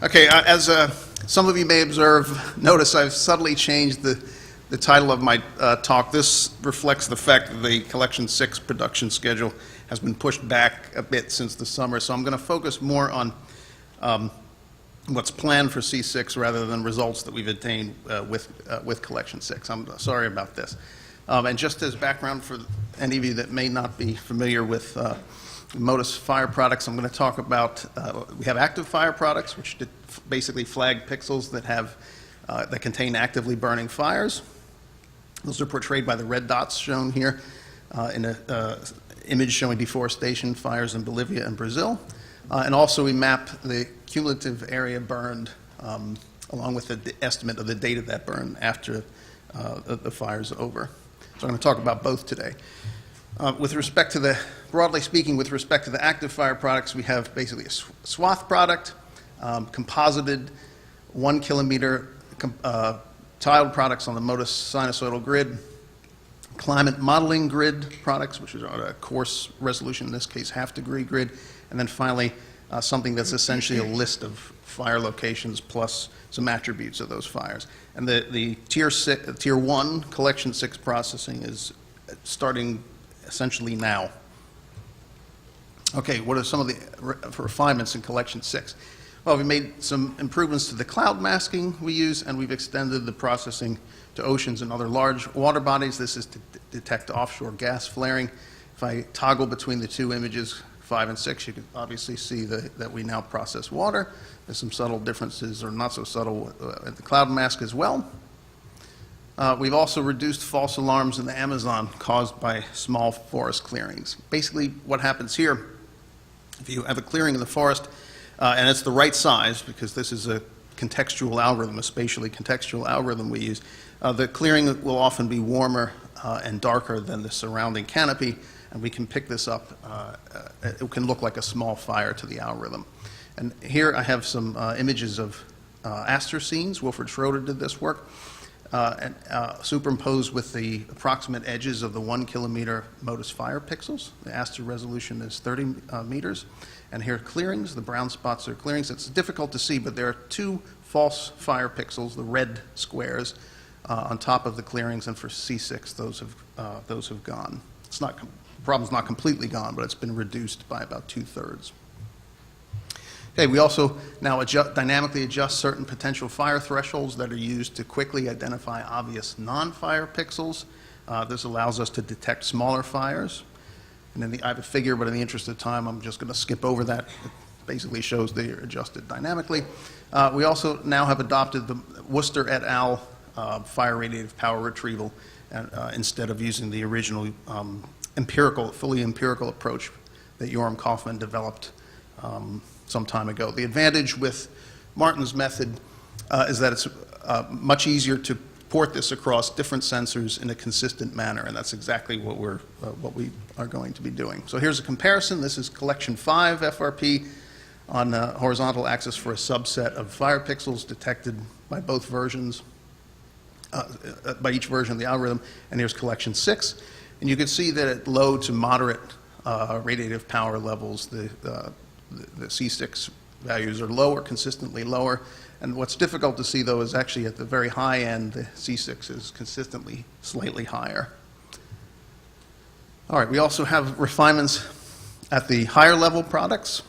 Okay, as some of you may notice I've subtly changed the title of my talk. This reflects the fact that the Collection 6 production schedule has been pushed back a bit since the summer, so I'm going to focus more on what's planned for C6 rather than results that we've attained with Collection 6. I'm sorry about this. And just as background for any of you that may not be familiar with MODIS fire products, I'm going to talk about, we have active fire products, which basically flag pixels that contain actively burning fires. Those are portrayed by the red dots shown here in an image showing deforestation fires in Bolivia and Brazil. And also we map the cumulative area burned along with the estimate of the date of that burn after the fire's over. So I'm going to talk about both today. With respect to broadly speaking, with respect to the active fire products, we have basically a swath product, composited 1 kilometer tiled products on the MODIS sinusoidal grid, climate modeling grid products, which is a coarse resolution, in this case half-degree grid, and then finally something that's essentially a list of fire locations plus some attributes of those fires. And the tier 1 collection 6 processing is starting essentially now. Okay, what are some of the refinements in collection 6? Well, we made some improvements to the cloud masking we use, and we've extended the processing to oceans and other large water bodies. This is to detect offshore gas flaring. If I toggle between the two images, 5 and 6, you can obviously see that we now process water. There's some subtle differences, or not so subtle, at the cloud mask as well. We've also reduced false alarms in the Amazon caused by small forest clearings. Basically, what happens here, if you have a clearing in the forest, and it's the right size, because this is a contextual algorithm, a spatially contextual algorithm we use, the clearing will often be warmer and darker than the surrounding canopy, and we can pick this up. It can look like a small fire to the algorithm. And here I have some images of Astro Scenes. Wilfred Schroeder did this work. And superimposed with the approximate edges of the 1 kilometer MODIS fire pixels. The Astro resolution is 30 meters. And here are clearings. The brown spots are clearings. It's difficult to see, but there are 2 false fire pixels, the red squares, on top of the clearings. And for C6, those have gone. The problem's not completely gone, but it's been reduced by about 2/3. Okay, we also now dynamically adjust certain potential fire thresholds that are used to quickly identify obvious non-fire pixels. This allows us to detect smaller fires. And then I have a figure, but in the interest of time, I'm just going to skip over that. It basically shows they are adjusted dynamically. We also now have adopted the Worcester et al. Fire radiative power retrieval instead of using the original fully empirical approach that Yoram Kaufman developed some time ago. The advantage with Martin's method is that it's much easier to port this across different sensors in a consistent manner, and that's exactly what we are going to be doing. So here's a comparison. This is collection 5 FRP on the horizontal axis for a subset of fire pixels detected by both versions, by each version of the algorithm, and here's collection 6. And you can see that at low to moderate radiative power levels, the C6 values are lower, consistently lower. And what's difficult to see, though, is actually at the very high end, the C6 is consistently slightly higher. All right, we also have refinements at the higher level products.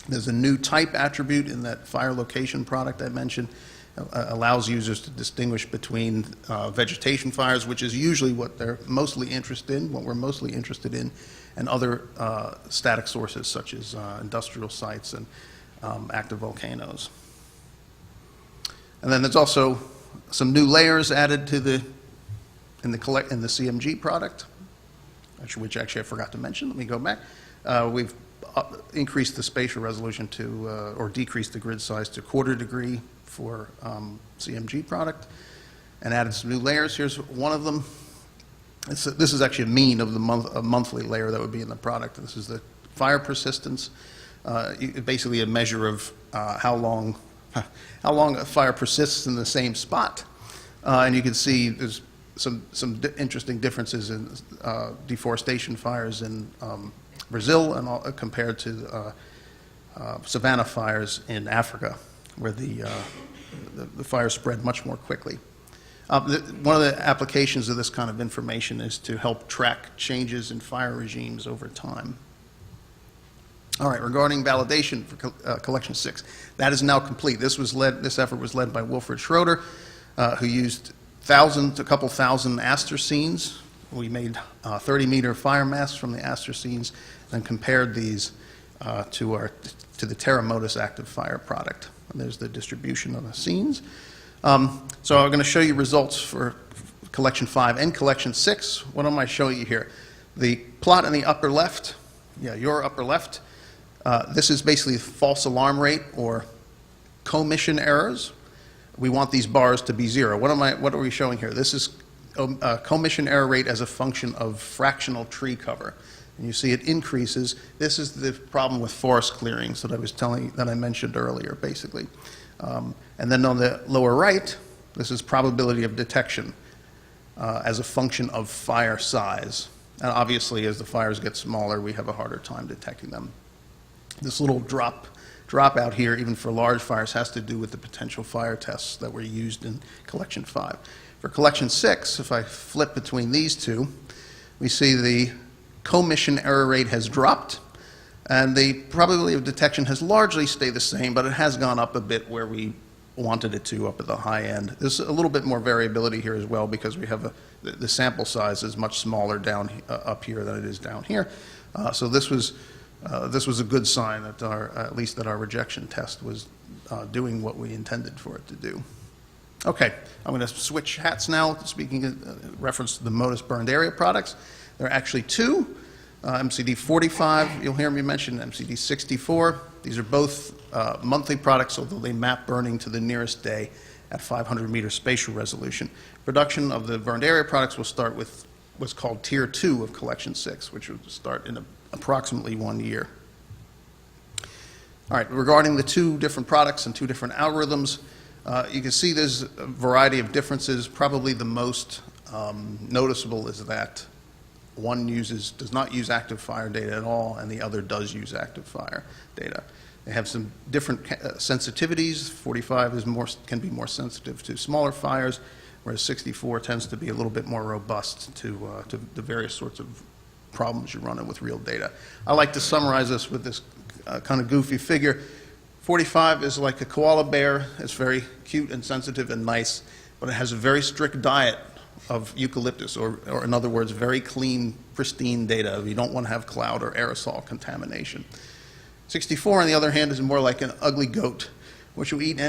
There's a new type attribute in that fire location product I mentioned. Allows users to distinguish between vegetation fires, which is usually what they're mostly interested in, what we're mostly interested in, and other static sources such as industrial sites and active volcanoes. And then there's also some new layers added to in the CMG product, which actually I forgot to mention. Let me go back. We've increased the spatial resolution to, or decreased the grid size to 1/4 degree for CMG product, and added some new layers. Here's one of them. This is actually a mean of a monthly layer that would be in the product. This is the fire persistence, basically a measure of how long a fire persists in the same spot. And you can see there's some interesting differences in deforestation fires in Brazil and compared to savanna fires in Africa. where the fire spread much more quickly. One of the applications of this kind of information is to help track changes in fire regimes over time. All right, regarding validation for collection 6, that is now complete. This effort was led by Wilfred Schroeder, who used a couple thousand Astro Scenes. We made 30-meter fire masks from the Astro Scenes and compared these to the MODIS active fire product. And there's the distribution of the scenes. So I'm going to show you results for collection 5 and collection 6. What am I showing you here? The plot in the upper left, your upper left, this is basically false alarm rate or commission errors. We want these bars to be 0. What are we showing here? This is commission error rate as a function of fractional tree cover. And you see it increases. This is the problem with forest clearings that I mentioned earlier, basically. And then on the lower right, this is probability of detection as a function of fire size. And obviously, as the fires get smaller, we have a harder time detecting them. This little drop out here, even for large fires, has to do with the potential fire tests that were used in collection 5. For collection 6, if I flip between these two, we see the commission error rate has dropped, and the probability of detection has largely stayed the same, but it has gone up a bit where we wanted it to, up at the high end. There's a little bit more variability here as well because we have the sample size is much smaller up here than it is down here. So this was a good sign that at least our rejection test was doing what we intended for it to do. Okay, I'm going to switch hats now, speaking in reference to the MODIS burned area products. There are actually two, MCD 45, you'll hear me mention MCD 64. These are both monthly products, although they map burning to the nearest day at 500-meter spatial resolution. Production of the burned area products will start with what's called Tier 2 of Collection 6, which will start in approximately 1 year. All right, regarding the two different products and two different algorithms, you can see there's a variety of differences. Probably the most noticeable is that one does not use active fire data at all, and the other does use active fire data. They have some different sensitivities. 45 can be more sensitive to smaller fires, whereas 64 tends to be a little bit more robust to the various sorts of problems you're running with real data. I like to summarize this with this kind of goofy figure. 45 is like a koala bear. It's very cute and sensitive and nice, but it has a very strict diet of eucalyptus, or in other words, very clean, pristine data. You don't want to have cloud or aerosol contamination. 64, on the other hand, is more like an ugly goat, which will eat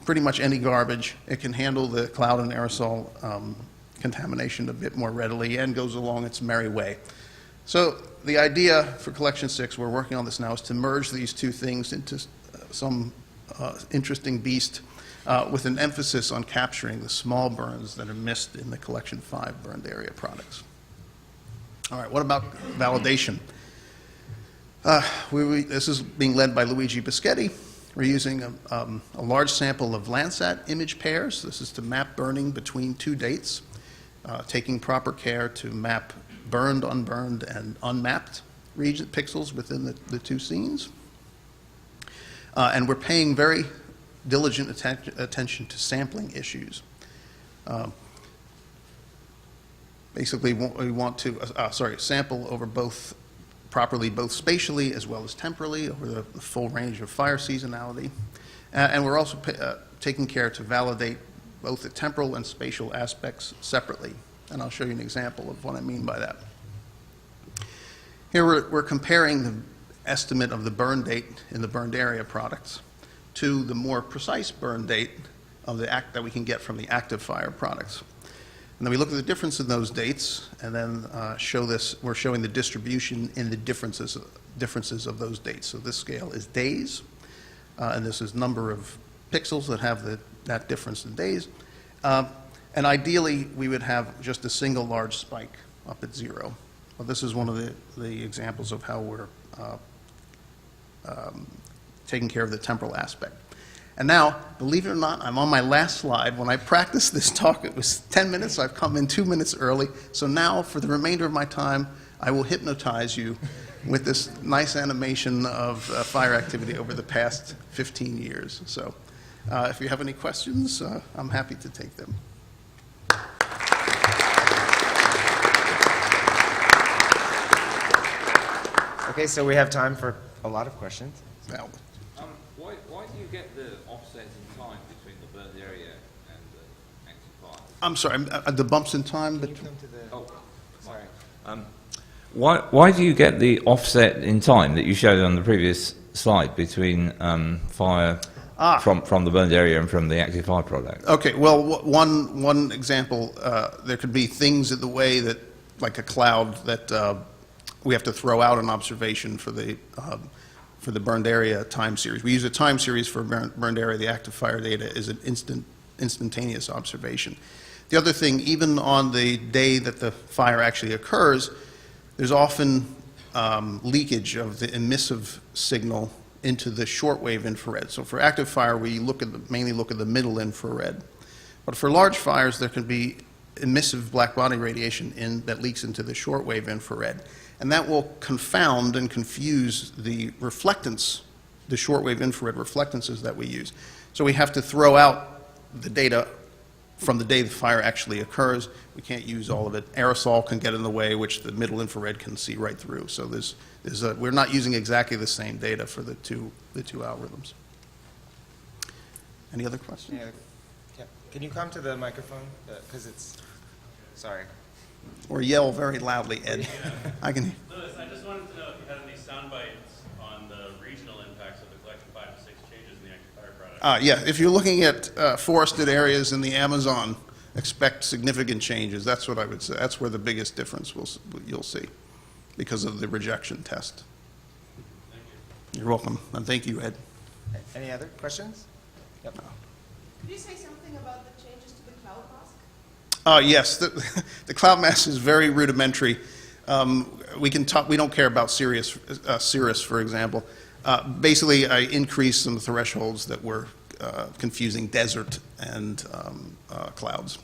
pretty much any garbage. It can handle the cloud and aerosol contamination a bit more readily and goes along its merry way. So the idea for Collection 6, we're working on this now, is to merge these two things into some interesting beast with an emphasis on capturing the small burns that are missed in the Collection 5 burned area products. All right, what about validation? This is being led by Luigi Boschetti. We're using a large sample of Landsat image pairs. This is to map burning between two dates, taking proper care to map burned, unburned, and unmapped pixels within the two scenes. And we're paying very diligent attention to sampling issues. Basically, we want to sample over properly both spatially as well as temporally over the full range of fire seasonality. And we're also taking care to validate both the temporal and spatial aspects separately. And I'll show you an example of what I mean by that. Here we're comparing the estimate of the burn date in the burned area products to the more precise burn date of that we can get from the active fire products. And then we look at the difference in those dates, and then we're showing the distribution in the differences of those dates. So this scale is days, and this is number of pixels that have that difference in days. And ideally, we would have just a single large spike up at 0. Well, this is one of the examples of how we're taking care of the temporal aspect. And now, believe it or not, I'm on my last slide. When I practiced this talk, it was 10 minutes. I've come in 2 minutes early. So now, for the remainder of my time, I will hypnotize you with this nice animation of fire activity over the past 15 years. So if you have any questions, I'm happy to take them. Okay, so we have time for a lot of questions. Now, Why do you get the offset in time between the burned area and the active fire? I'm sorry, the bumps in time, but Can you come to the... Oh, Sorry. Why do you get the offset in time that you showed on the previous slide between fire from the burned area and from the active fire product? okay, well, one example, there could be things in the way that, like a cloud, that we have to throw out an observation for the burned area time series. We use a time series for burned area. The active fire data is an instantaneous observation. The other thing, even on the day that the fire actually occurs, there's often leakage of the emissive signal into the shortwave infrared. So for active fire, we mainly look at the middle infrared. But for large fires, there can be emissive black body radiation that leaks into the shortwave infrared. And that will confound and confuse the reflectance, the shortwave infrared reflectances that we use. So we have to throw out the data from the day the fire actually occurs. We can't use all of it. Aerosol can get in the way, which the middle infrared can see right through. So we're not using exactly the same data for the two algorithms. Any other questions? Yeah. Can you come to the microphone? Because it's... Sorry. Or yell very loudly, Ed. I can. Louis, I just wanted to know if you had any sound bites on the regional impacts of the collective 5 to 6 changes in the active fire product. Yeah, if you're looking at forested areas in the Amazon, expect significant changes. That's what I would say. That's where the biggest difference you'll see because of the rejection test. Thank you. You're welcome, and thank you, Ed. Any other questions? Yep. Could you say something about the changes to the cloud mask? Yes, the cloud mask is very rudimentary. We don't care about cirrus, for example. Basically, I increased some thresholds that were confusing desert and clouds.